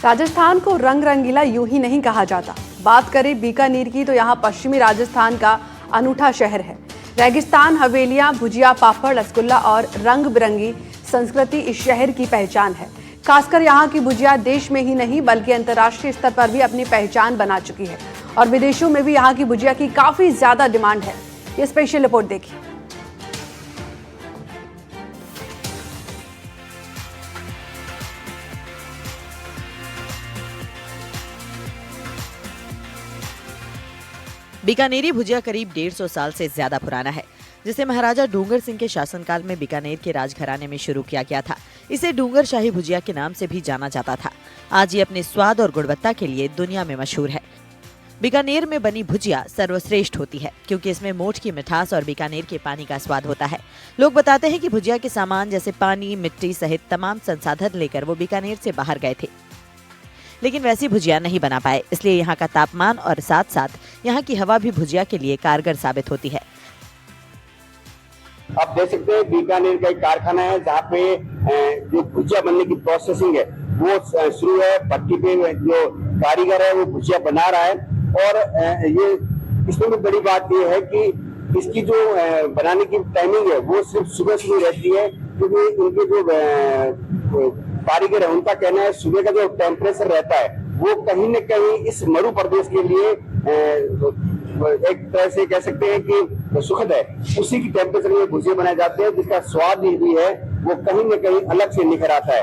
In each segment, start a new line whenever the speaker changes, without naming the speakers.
राजस्थान को रंग रंगीला यूं ही नहीं कहा जाता। बात करें बीकानेर की तो यहाँ पश्चिमी राजस्थान का अनूठा शहर है। रेगिस्तान, हवेलियां, भुजिया, पापड़, रसगुल्ला और रंग बिरंगी संस्कृति इस शहर की पहचान है। खासकर यहाँ की भुजिया देश में ही नहीं बल्कि अंतर्राष्ट्रीय स्तर पर भी अपनी पहचान बना चुकी है और विदेशों में भी यहाँ की भुजिया की काफी ज्यादा डिमांड है। ये स्पेशल रिपोर्ट देखिए।
बीकानेरी भुजिया करीब 150 साल से ज्यादा पुराना है, जिसे महाराजा डूंगर सिंह के शासनकाल में बीकानेर के राजघराने में शुरू किया गया था। इसे डूंगर शाही भुजिया के नाम से भी जाना जाता था। आज ये अपने स्वाद और गुणवत्ता के लिए दुनिया में मशहूर है। बीकानेर में बनी भुजिया सर्वश्रेष्ठ होती है क्योंकि इसमें मोठ की मिठास और बीकानेर के पानी का स्वाद होता है। लोग बताते हैं कि भुजिया के सामान जैसे पानी, मिट्टी सहित तमाम संसाधन लेकर वो बीकानेर से बाहर गए थे, लेकिन वैसी भुजिया नहीं बना पाए। इसलिए यहाँ का तापमान और साथ साथ यहाँ की हवा भी भुजिया के लिए कारगर साबित होती है।
आप देख सकते हैं बीकानेर का एक कारखाना है जहाँ पे जो भुजिया बनने की प्रोसेसिंग है वो शुरू है। भट्टी पे जो कारीगर है वो भुजिया बना रहा है और ये इसमें भी बड़ी बात ये है कि इसकी जो बनाने की टाइमिंग है वो सिर्फ सुबह सुबह रहती है, क्योंकि इनके जो कारीगर है उनका कहना है सुबह का जो टेम्परेचर रहता है वो कहीं न कहीं इस मरु प्रदेश के लिए एक तरह से कह सकते हैं कि सुखद है। उसी की टेम्परेचर में भुजिया बनाए जाते हैं जिसका स्वाद भी है वो कहीं न कहीं अलग से निखर आता है।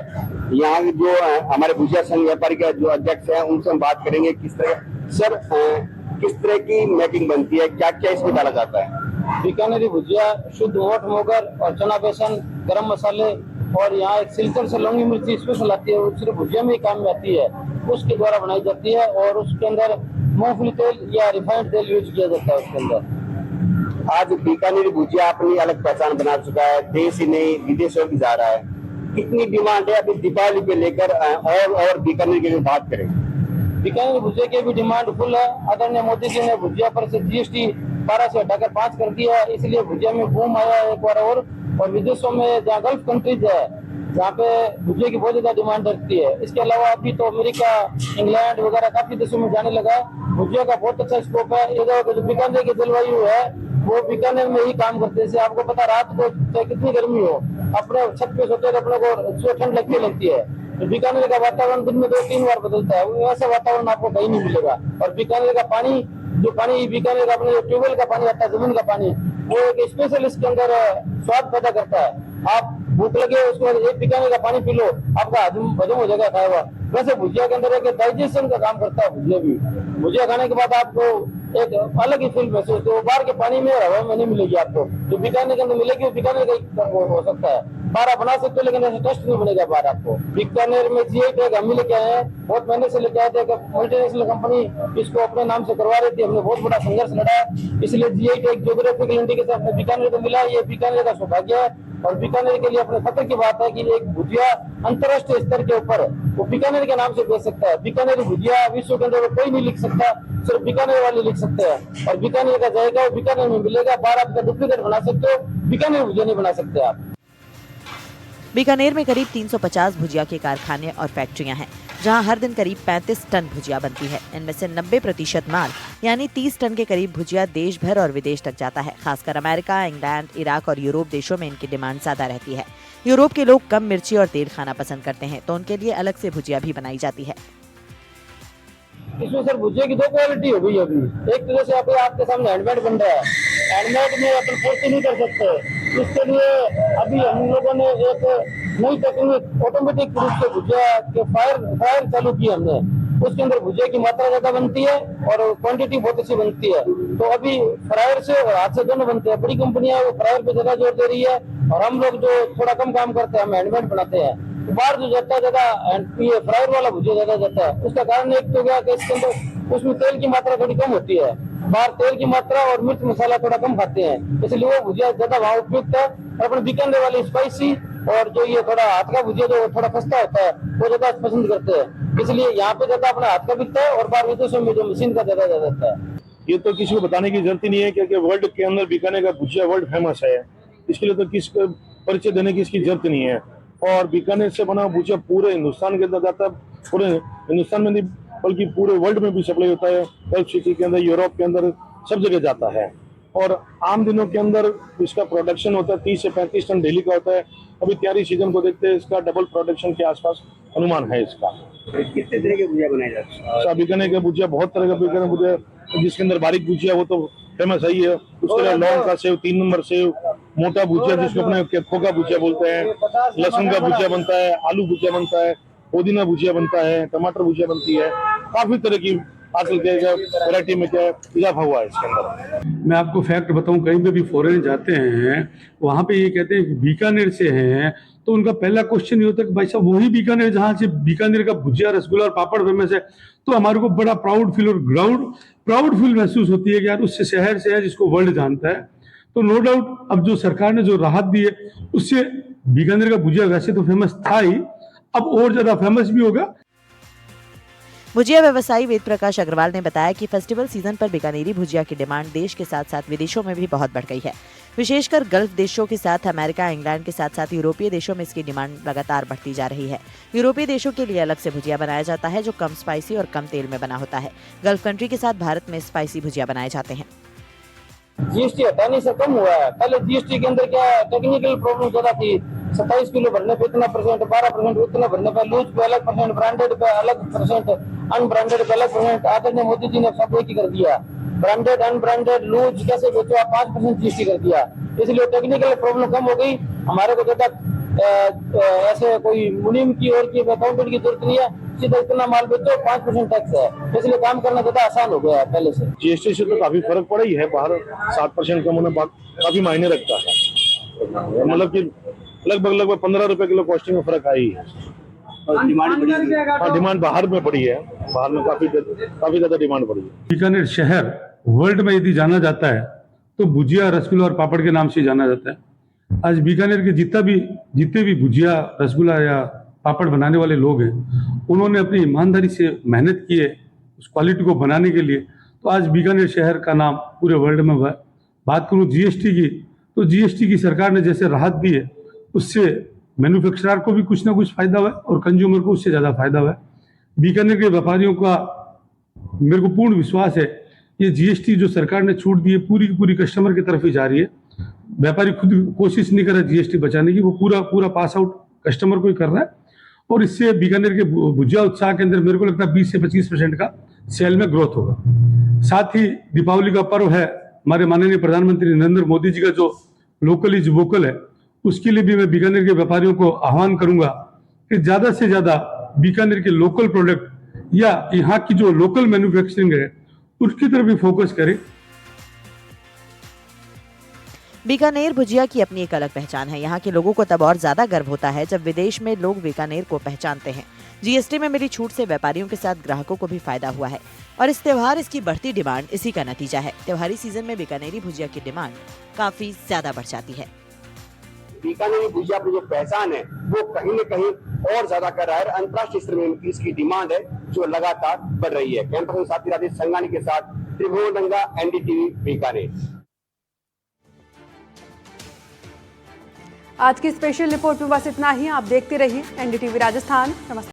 यहाँ जो हमारे भुजिया संघ व्यापारी के जो अध्यक्ष हैं उनसे हम बात करेंगे किस तरह की मेकिंग बनती है, क्या क्या इसमें डाला जाता है।
बीकानेरी भुजिया शुद्ध ओट मोगर और चना बेसन, गरम मसाले और यहाँ एक सिलचर से लौंगी मिर्ची स्पेशल आती है, वो सिर्फ भुजिया में ही काम में आती है, उसके द्वारा बनाई जाती है और उसके अंदर मूंगफली तेल या रिफाइंड तेल यूज किया जाता है उसके अंदर।
आज बीकानेरी भुजिया अपनी अलग पहचान बना चुका है, देश ही नहीं विदेशों भी जा रहा है। कितनी डिमांड है अभी दीपावली पे लेकर और बीकानेर की बात करें,
बीकानेर भुजिया की भी डिमांड फुल है। आदरणीय मोदी जी ने भुजिया पर से GST 12 से हटाकर 5 कर दिया है, इसलिए भुजिया में बूम आया है एक बार और विदेशों में जहाँ गल्फ कंट्रीज है जहाँ पे भुजिया की बहुत ज्यादा डिमांड रखती है। इसके अलावा अभी तो अमेरिका, इंग्लैंड वगैरह काफी देशों में जाने लगा है। भुजिया का बहुत अच्छा स्कोप है। जो बीकानेर की जलवायु है वो बीकानेर में ही काम करते हैं। आपको पता रात को चाहे कितनी गर्मी हो अपने छत पे सोते अपने को ठंड लगती है। तो बीकानेर का वातावरण दिन में 2-3 बार बदलता है, वैसा वातावरण आपको कहीं नहीं मिलेगा। और बीकानेर का पानी बीकानेर का अपने ट्यूबवेल का पानी आता है, जमीन का पानी, वो एक स्पेशल इसके अंदर स्वाद पैदा करता है। आप भूख लगे उसके बाद एक बीकानेर का पानी पी लो, आपका हजम हो जाएगा खाया हुआ। वैसे भुजिया के अंदर एक डाइजेशन का काम करता है भुजिया भी। भुजिया खाने के बाद आपको एक अलग ही फील महसूस होती है, बाहर के पानी में और हवा में नहीं मिलेगी आपको। जो बीकानेर के अंदर मिलेगी वो बीकानेर का हो सकता है। बाहर आप बना सकते हो लेकिन ऐसा टेस्ट नहीं बनेगा बाहर आपको। बीकानेर में GI टैग हम ही लेके आए हैं, बहुत महीने से लेके आए थे। मल्टीनेशनल कंपनी इसको अपने नाम से करवा रही थी, हमने बहुत बड़ा संघर्ष लड़ा, इसलिए GI टैग ज्योग्राफिकल इंडिकेशन अपने बीकानेर को मिला। ये बीकानेर का सौभाग्य है और बीकानेर के लिए अपने फख्र की बात है कि एक भुजिया अंतर्राष्ट्रीय स्तर के ऊपर वो बीकानेर के नाम से बेच सकता है। बीकानेर भुजिया विश्व के अंदर कोई नहीं लिख सकता, सिर्फ बीकानेर वाले लिख सकते हैं और बीकानेर का जाएगा वो बीकानेर में मिलेगा। बाहर आप डुप्लीकेट बना सकते हो, बीकानेर भुजिया नहीं बना सकते आप।
बीकानेर में करीब 350 भुजिया के कारखाने और फैक्ट्रियां हैं, जहां हर दिन करीब 35 टन भुजिया बनती है। इनमें से 90% माल यानी 30 टन के करीब भुजिया देश भर और विदेश तक जाता है। खासकर अमेरिका, इंग्लैंड, इराक और यूरोप देशों में इनकी डिमांड ज्यादा रहती है। यूरोप के लोग कम मिर्ची और तेल खाना पसंद करते हैं, तो उनके लिए अलग से भुजिया भी बनाई जाती है।
इसमें सर भुजिया की 2 क्वालिटी हो गई अभी। एक तो जैसे आपके सामने हैंडमेड बन रहा है, हैंडमेड में अपन पूर्ति नहीं कर सकते, इसके लिए अभी हम लोगों ने एक नई टेक्निक ऑटोमेटिक रूप से भुजिया के फायर चालू की हमने। उसके अंदर भुजिया की मात्रा ज्यादा बनती है और क्वांटिटी बहुत अच्छी बनती है। तो अभी फ्रायर से और हाथ से दोनों बनते हैं। बड़ी कंपनियां वो फ्रायर पे ज्यादा जोर दे रही है और हम लोग जो थोड़ा कम काम करते हैं हम हैंडमेड बनाते हैं। तो बाहर जो जाता है ज्यादा ये फ्रायर वाला भुजिया ज्यादा जाता है। उसका कारण एक तो क्या कि इसके अंदर उसमें तेल की मात्रा थोड़ी कम होती है, बाहर तेल की मात्रा और मिर्च मसाला थोड़ा कम खाते हैं, इसलिए वो भुजिया ज्यादा वहाँ उपयुक्त है। और अपने बीकानेर वाली स्पाइसी और जो ये थोड़ा हाथ का भुजिया जो थोड़ा खस्ता होता है वो ज्यादा पसंद करते हैं, इसलिए यहाँ पे ज्यादा अपना हाथ का बिकता है और बाहर विदेशों में जो मशीन का ज्यादा जाता है।
ये तो किसी को बताने की जरूरत ही नहीं है क्योंकि वर्ल्ड के अंदर बीकानेर का भुजिया वर्ल्ड फेमस है। इसके लिए तो किसी को परिचय देने की इसकी जरूरत नहीं है। और बीकानेर से बना भुजिया पूरे हिंदुस्तान के अंदर जाता है। पूरे हिंदुस्तान में नहीं बल्कि पूरे वर्ल्ड में भी सप्लाई होता है। गल्फ सिटी के अंदर, यूरोप के अंदर सब जगह जाता है। और आम दिनों के अंदर इसका प्रोडक्शन होता है 30 से 35 टन डेली का होता है। अभी तैयारी सीजन को देखते हैं इसका डबल प्रोडक्शन के आसपास अनुमान है इसका।
कितने तरह के भुजिया बनाए जाते हैं?
अच्छा, बीकानेर का भुजिया बहुत तरह का बीकानेर भुजिया, जिसके अंदर बारीक भुजिया वो तो फेमस है ही है। उसके अलावा लौंग का सेव, 3 नंबर सेव, मोटा भुजिया जिसको अपने खोखा भुजिया बोलते हैं, लहसुन का भुजिया बनता है, आलू भुजिया बनता है, पुदीना भुजिया बनता है, टमाटर भुजिया बनती है। काफी तरह की आजकल के वैरायटी में क्या इजाफा हुआ है इसके अंदर।
मैं आपको फैक्ट बताऊं, कहीं पे भी फॉरेन जाते हैं वहां पे ये कहते हैं कि बीकानेर से हैं, तो उनका पहला क्वेश्चन ये होता है कि भाई साहब वही बीकानेर जहाँ से बीकानेर का भुजिया, रसगुल्ला और पापड़ फेमस है। तो हमारे को बड़ा प्राउड फील महसूस होती है कि यार उस शहर से है जिसको वर्ल्ड जानता है। तो नो डाउट अब जो सरकार ने जो राहत दी है उससे बीकानेर का भुजिया वैसे तो फेमस था ही, अब और ज्यादा फेमस भी होगा।
भुजिया व्यवसायी वेद प्रकाश अग्रवाल ने बताया कि फेस्टिवल सीजन पर बीकानेरी भुजिया की डिमांड देश के साथ साथ विदेशों में भी बहुत बढ़ गई है। विशेषकर गल्फ देशों के साथ अमेरिका, इंग्लैंड के साथ साथ यूरोपीय देशों में इसकी डिमांड लगातार बढ़ती जा रही है। यूरोपीय देशों के लिए अलग से भुजिया बनाया जाता है जो कम स्पाइसी और कम तेल में बना होता है। गल्फ कंट्री के साथ भारत में स्पाइसी भुजिया बनाए जाते हैं।
जीएसटी हटाने से कम हुआ है। पहले जीएसटी के अंदर क्या टेक्निकल प्रॉब्लम ज्यादा थी। 27 किलो भरने पे इतना %, 12% उतना भरने पे, लूज पे अलग %, ब्रांडेड पे अलग %, अनब्रांडेड पे अलग %। आदरणीय मोदी जी ने सब एक ही कर दिया। ब्रांडेड, अनब्रांडेड, लूज कैसे बेचो आप, 5% जीएसटी कर दिया। इसलिए टेक्निकल प्रॉब्लम कम हो गई। हमारे को ज्यादा ऐसे कोई मुनीम की और की अकाउंटेंट की जरूरत नहीं है। सीधा इतना माल बेचो, 5% टैक्स है, इसलिए काम करना ज्यादा आसान हो गया है पहले से।
जीएसटी से तो काफी फर्क पड़ा ही है। बाहर 7% कम होने काफी मायने रखता है। मतलब कि लगभग 15 रुपए किलो कॉस्टिंग में फर्क आई है।
और डिमांड बढ़ी है।
हाँ, डिमांड बाहर में बढ़ी है। बाहर में काफी ज्यादा डिमांड बढ़ी है।
बीकानेर शहर वर्ल्ड में यदि जाना जाता है तो भुजिया, रसगुल्ला और पापड़ के नाम से जाना जाता है। आज बीकानेर के जितने भी भुजिया, रसगुल्ला या पापड़ बनाने वाले लोग हैं, उन्होंने अपनी ईमानदारी से मेहनत की है उस क्वालिटी को बनाने के लिए। तो आज बीकानेर शहर का नाम पूरे वर्ल्ड में हुआ है। बात करूँ जीएसटी की, तो जीएसटी की सरकार ने जैसे राहत दी है उससे मैन्युफैक्चरर को भी कुछ ना कुछ फायदा हुआ है और कंज्यूमर को उससे ज़्यादा फायदा हुआ है। बीकानेर के व्यापारियों का मेरे को पूर्ण विश्वास है ये जीएसटी जो सरकार ने छूट दी है पूरी की पूरी कस्टमर की तरफ ही जा रही है। व्यापारी खुद कोशिश नहीं कर रहा जीएसटी बचाने की, वो पूरा पास आउट कस्टमर को ही कर रहा है। और इससे बीकानेर के भुजिया उत्साह के अंदर मेरे को लगता है 20 से 25% का सेल में ग्रोथ होगा। साथ ही दीपावली का पर्व है, हमारे माननीय प्रधानमंत्री नरेंद्र मोदी जी का जो लोकल इज वोकल है, उसके लिए भी मैं बीकानेर के व्यापारियों को आह्वान करूंगा कि ज्यादा से ज्यादा बीकानेर के लोकल प्रोडक्ट या यहाँ की जो लोकल मैन्युफैक्चरिंग है उसकी तरफ भी फोकस करें।
बीकानेर भुजिया की अपनी एक अलग पहचान है। यहाँ के लोगों को तब और ज्यादा गर्व होता है जब विदेश में लोग बीकानेर को पहचानते हैं। जीएसटी में मिली छूट से व्यापारियों के साथ ग्राहकों को भी फायदा हुआ है और इस त्योहार इसकी बढ़ती डिमांड इसी का नतीजा है। त्योहारी सीजन में बीकानेरी भुजिया की डिमांड काफी ज्यादा बढ़ जाती है।
बीकानेरी भुजिया की जो पहचान है वो कहीं न कहीं और ज्यादा कर रहा है। अंतर्राष्ट्रीय स्तर में इसकी डिमांड है जो लगातार बढ़ रही है। कैंपस में साथी राजेश संगानी के साथ त्रिभुवन रंगा, एनडीटीवी बीकानेर।
आज की स्पेशल रिपोर्ट में बस इतना ही। आप देखते रहिए एनडीटीवी राजस्थान। नमस्कार।